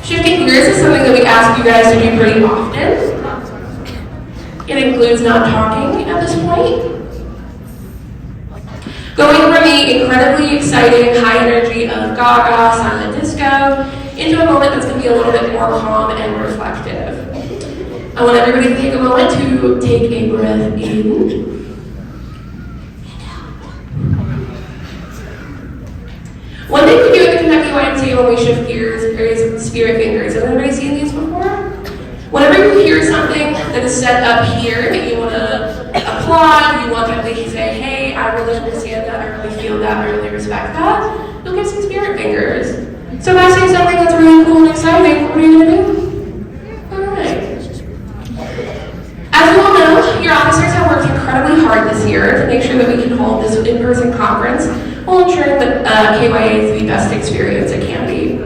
Shifting gears is something that we ask you guys to do pretty often. It includes not talking at this point. Going from the incredibly exciting high energy of Gaga, silent disco, into a moment that's going to be a little bit more calm and reflective. I want everybody to take a moment to take a breath in. One thing we do at the Kentucky YMCA when we shift gears is spirit fingers. Has anybody seen these before? Whenever you hear something that is set up here that you want to applaud, you want somebody to say, hey, I really understand that, I really feel that, I really respect that, you'll give some spirit fingers. So if I say something that's really cool and exciting, what are you going to do? Alright. As you all know, your officers have worked incredibly hard this year to make sure that we can hold this in-person conference while ensuring that KYA is the best experience it can be.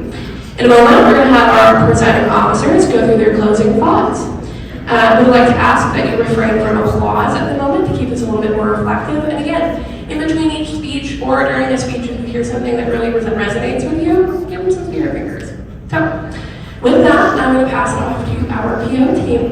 In a moment, we're going to have our presiding officers go through their closing thoughts. We'd like to ask that you refrain from applause at the moment to keep this a little bit more reflective. And again, in between each speech or during a speech, if you hear something that really resonates with you, give them some spirit fingers. So, with that, I'm going to pass it off to our PO team.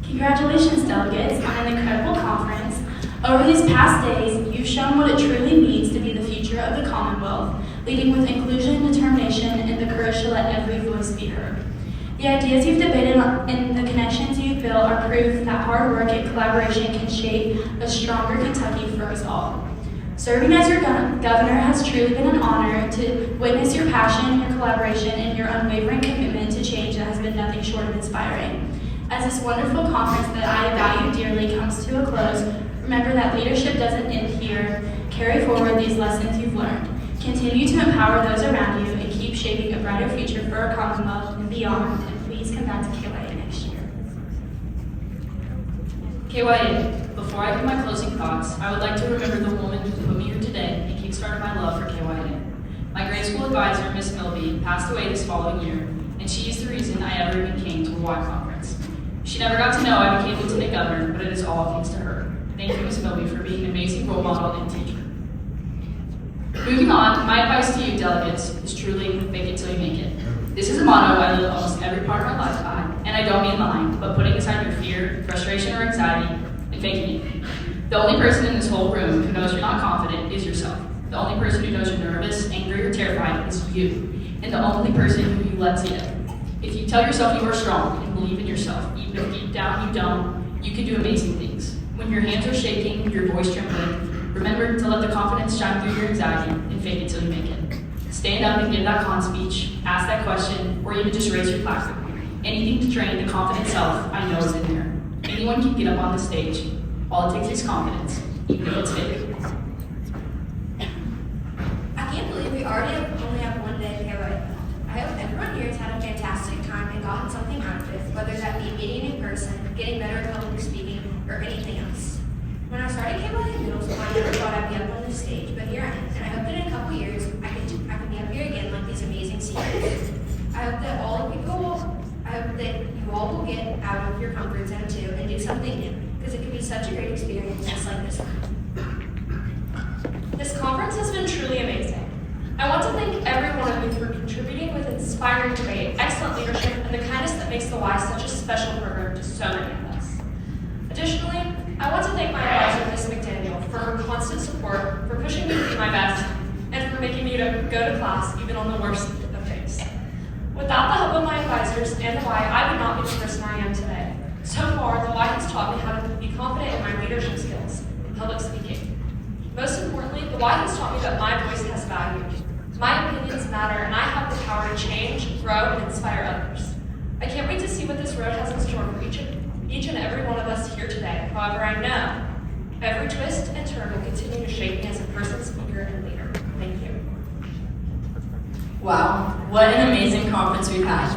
Congratulations, delegates, on an incredible conference. Over these past days, you've shown what it truly means to be the future of the Commonwealth, leading with inclusion, determination, and the courage to let every voice be heard. The ideas you've debated and the connections you've built are proof that hard work and collaboration can shape a stronger Kentucky for us all. Serving as your governor has truly been an honor to witness your passion, your collaboration, and your unwavering commitment to change that has been nothing short of inspiring. As this wonderful conference that I value dearly comes to a close, remember that leadership doesn't end here. Carry forward these lessons you've learned. Continue to empower those around you and keep shaping a brighter future for our Commonwealth and beyond. And please come back to KYA next year. KYA, before I give my closing thoughts, I would like to remember the woman who put me here today and kickstarted my love for KYA. My grade school advisor, Miss Milby, passed away this following year, and she is the reason I ever even came to a Y conference. She never got to know I became Lieutenant Governor, but it is all thanks to her. Thank you, Ms. Milby, for being an amazing role model and teacher. Moving on, my advice to you, delegates, is truly fake it till you make it. This is a motto I live almost every part of my life by, and I don't mean lying, but putting aside your fear, frustration, or anxiety, and faking it. The only person in this whole room who knows you're not confident is yourself. The only person who knows you're nervous, angry, or terrified is you, and the only person who you let see it. If you tell yourself you are strong and believe in yourself, even if deep down you don't, you can do amazing things. When your hands are shaking, your voice trembling, remember to let the confidence shine through your anxiety and fake it till you make it. Stand up and give that con speech, ask that question, or even just raise your platform. Anything to train the confident self I know is in there. Anyone can get up on the stage. All it takes is confidence, even if it's fake. I can't believe we only have one day to get right. I hope everyone here has had a fantastic time and gotten something out of it, whether that be meeting in person, getting better at public speaking, or anything else. When I started KYA Middle School, I never thought I'd be up on this stage, but here I am, and I hope that in a couple years, I can be up here again like these amazing seniors. I hope that you all will get out of your comfort zone too and do something new, because it can be such a great experience just like this one. This conference has been truly amazing. I want to thank every one of you for contributing with inspiring debate, excellent leadership, and the kindness that makes the Y such a special program to so many of us. Additionally, I want to thank my advisor, Ms. McDaniel, for her constant support, for pushing me to be my best, and for making me to go to class even on the worst of days. Without the help of my advisors and the Y, I would not be the person I am today. So far, the Y has taught me how to be confident in my leadership skills and public speaking. Most importantly, the Y has taught me that my voice has value. My opinions matter, and I have the power to change, grow, and inspire others. I can't wait to see what this road has in store for each and every one of us here today. However, I know every twist and turn will continue to shape me as a person, speaker, and leader. Thank you. Wow, what an amazing conference we've had.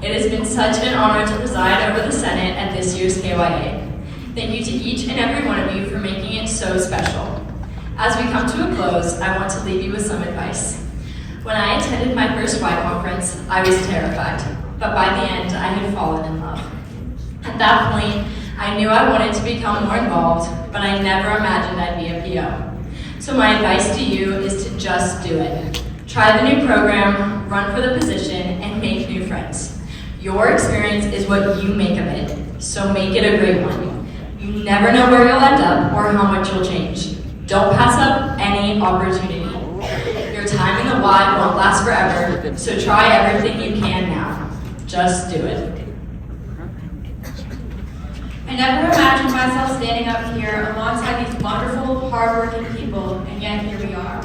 It has been such an honor to preside over the Senate at this year's KYA. Thank you to each and every one of you for making it so special. As we come to a close, I want to leave you with some advice. When I attended my first Y conference, I was terrified, but by the end, I had fallen in love. At that point, I knew I wanted to become more involved, but I never imagined I'd be a PO. So my advice to you is to just do it. Try the new program, run for the position, and make new friends. Your experience is what you make of it, so make it a great one. You never know where you'll end up or how much you'll change. Don't pass up any opportunity. Your time in the Y won't last forever, so try everything you can now. Just do it. I never imagined myself standing up here alongside these wonderful, hardworking people, and yet here we are.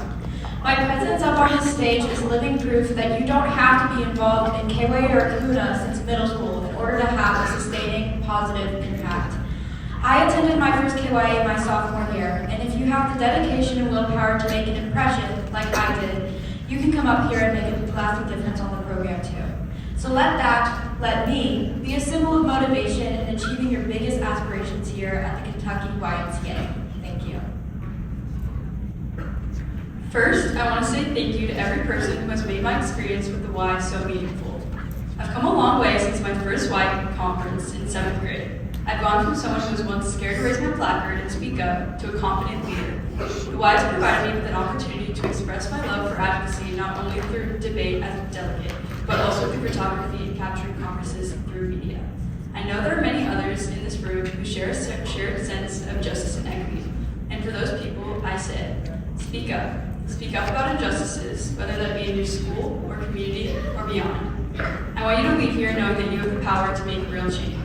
My presence up on this stage is living proof that you don't have to be involved in KYA or Kahuna since middle school in order to have a sustaining, positive impact. I attended my first KYA my sophomore year, and if you have the dedication and willpower to make an impression, like I did, you can come up here and make a lasting difference on the program too. So let me, be a symbol of motivation in achieving your biggest aspirations here at the Kentucky YMCA. Thank you. First, I want to say thank you to every person who has made my experience with the Y so meaningful. I've come a long way since my first Y conference in 7th grade. I've gone from someone who was once scared to raise my placard and speak up to a confident leader. The Y has provided me with an opportunity to express my love for advocacy not only through debate as a delegate, but also through photography and capturing conferences through media. I know there are many others in this room who share a shared sense of justice and equity. And for those people, I say, speak up. Speak up about injustices, whether that be in your school or community or beyond. I want you to leave here knowing that you have the power to make real change.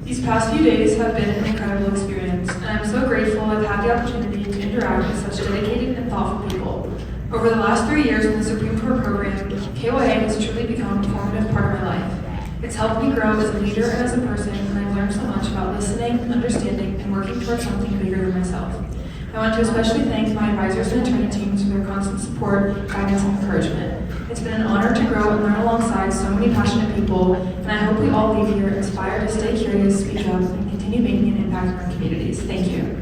These past few days have been an incredible experience, and I'm so grateful I've had the opportunity to interact with such dedicated and thoughtful people. Over the last 3 years in the Supreme Court program, KYA has truly become a formative part of my life. It's helped me grow as a leader and as a person, and I've learned so much about listening, understanding, and working towards something bigger than myself. I want to especially thank my advisors and attorney teams for their constant support, guidance, and encouragement. It's been an honor to grow and learn alongside so many passionate people, and I hope we all leave here inspired to stay curious, speak up, and continue making an impact in our communities. Thank you.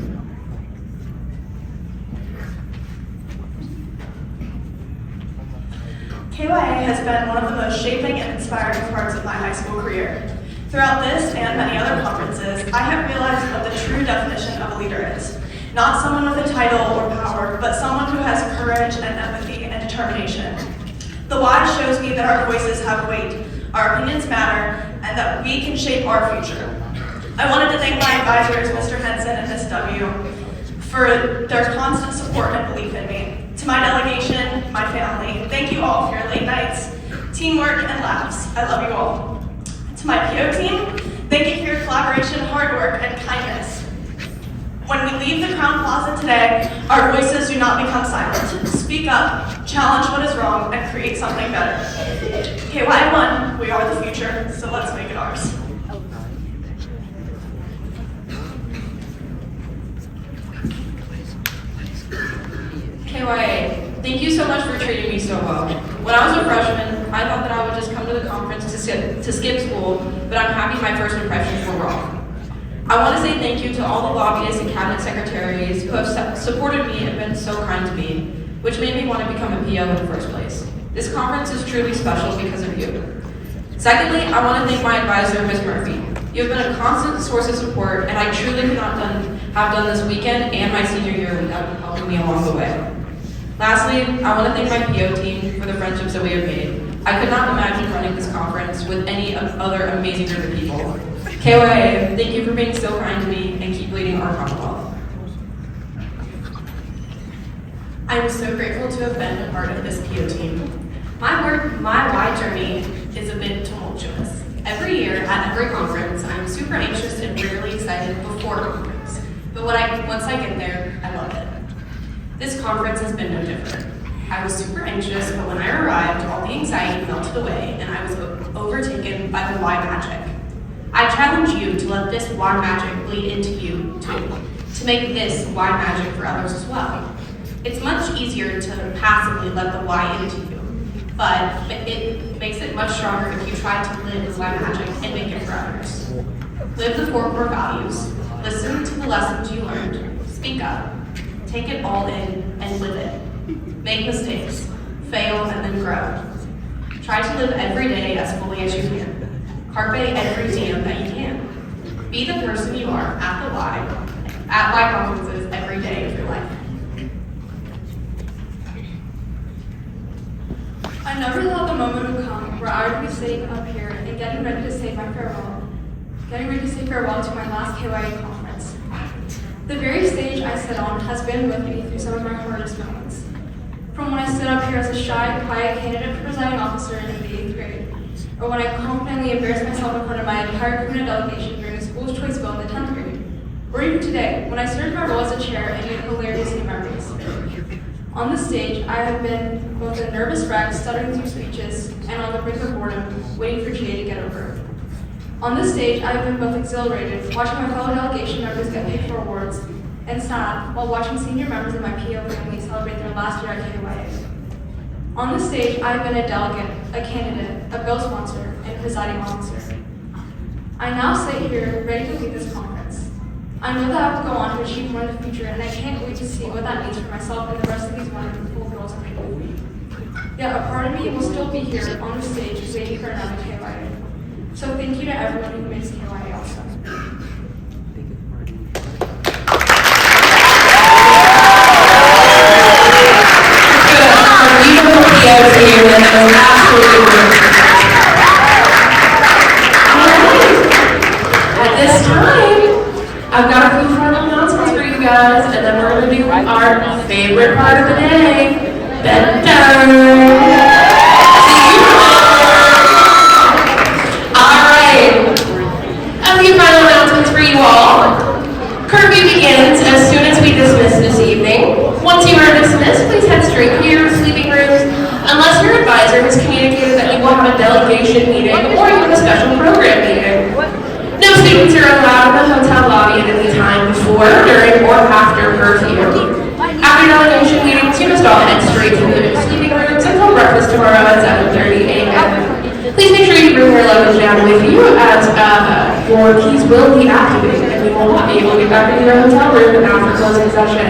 KYA has been one of the most shaping and inspiring parts of my high school career. Throughout this and many other conferences, I have realized what the true definition of a leader is. Not someone with a title or power, but someone who has courage and empathy and determination. The Y shows me that our voices have weight, our opinions matter, and that we can shape our future. I wanted to thank my advisors, Mr. Henson and Ms. W., for their constant support and belief in me. To my delegation, my family, thank you all for your late nights, teamwork, and laughs. I love you all. To my PO team, thank you for your collaboration, hard work, and kindness. When we leave the Crown Plaza today, our voices do not become silent. Speak up, challenge what is wrong, and create something better. KY1, we are the future, so let's make it ours. KYA, thank you so much for treating me so well. When I was a freshman, I thought that I would just come to the conference to skip school, but I'm happy my first impressions were wrong. I want to say thank you to all the lobbyists and cabinet secretaries who have supported me and been so kind to me, which made me want to become a PO in the first place. This conference is truly special because of you. Secondly, I want to thank my advisor, Ms. Murphy. You have been a constant source of support, and I truly could not have done this weekend and my senior year without helping me along the way. Lastly, I want to thank my PO team for the friendships that we have made. I could not imagine running this conference with any other amazing group of people. KYA, thank you for being so kind to me and keep leading our Commonwealth. I'm so grateful to have been a part of this PO team. My Y journey is a bit tumultuous. Every year at every conference, I'm super anxious and really excited before conference. But once I get there, I love it. This conference has been no different. I was super anxious, but when I arrived, all the anxiety melted away and I was overtaken by the Y magic. I challenge you to let this Y magic bleed into you too, to make this Y magic for others as well. It's much easier to passively let the Y into you, but it makes it much stronger if you try to live this Y magic and make it for others. Live the 4 core values, listen to the lessons you learned, speak up, take it all in and live it. Make mistakes, fail, and then grow. Try to live every day as fully as you can. Carpe every diem that you can. Be the person you are at Y conferences every day of your life. I never thought the moment would come where I would be sitting up here and getting ready to say farewell to my last KYA conference. The very stage I sit on has been with me through some of my hardest moments. From when I stood up here as a shy, quiet candidate for presiding officer in the 8th grade, or when I confidently embarrassed myself in front of my entire criminal delegation during a school's choice vote in the 10th grade, or even today, when I served my role as a chair and made hilarious new memories. On the stage, I have been both a nervous wreck stuttering through speeches and on the brink of boredom, waiting for GA to get over it. On this stage, I have been both exhilarated, watching my fellow delegation members get picked for awards, and sad while watching senior members of my PO family celebrate their last year at KYA. On this stage, I have been a delegate, a candidate, a bill sponsor, and presiding officer. I now sit here ready to lead this conference. I know that I will go on to achieve more in the future, and I can't wait to see what that means for myself and the rest of these wonderful girls and people with me. Yet a part of me will still be here on the stage waiting for another KYA. So thank you to everyone who makes KYA awesome. At this time, I've got a few final announcements for you guys, and then we're going to do our favorite part of the day, bedtime. A few final announcements for you all. Curfew begins as soon as we dismiss this evening. Once you are dismissed, please head straight to your sleeping rooms, unless your advisor has communicated that you will have a delegation meeting or even a special program meeting. No students are allowed in the hotel lobby at any time before, during, or after curfew. After delegation meetings, you must all head straight to the sleeping rooms until breakfast tomorrow at 7:30 a.m. Please make sure you bring your luggage down with you, as your keys will be activated and you will not be able to get back into your hotel room after closing session.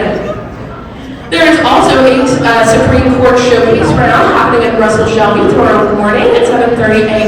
There is also a Supreme Court showcase round happening at Russell Shelby tomorrow morning at 7:30 a.m.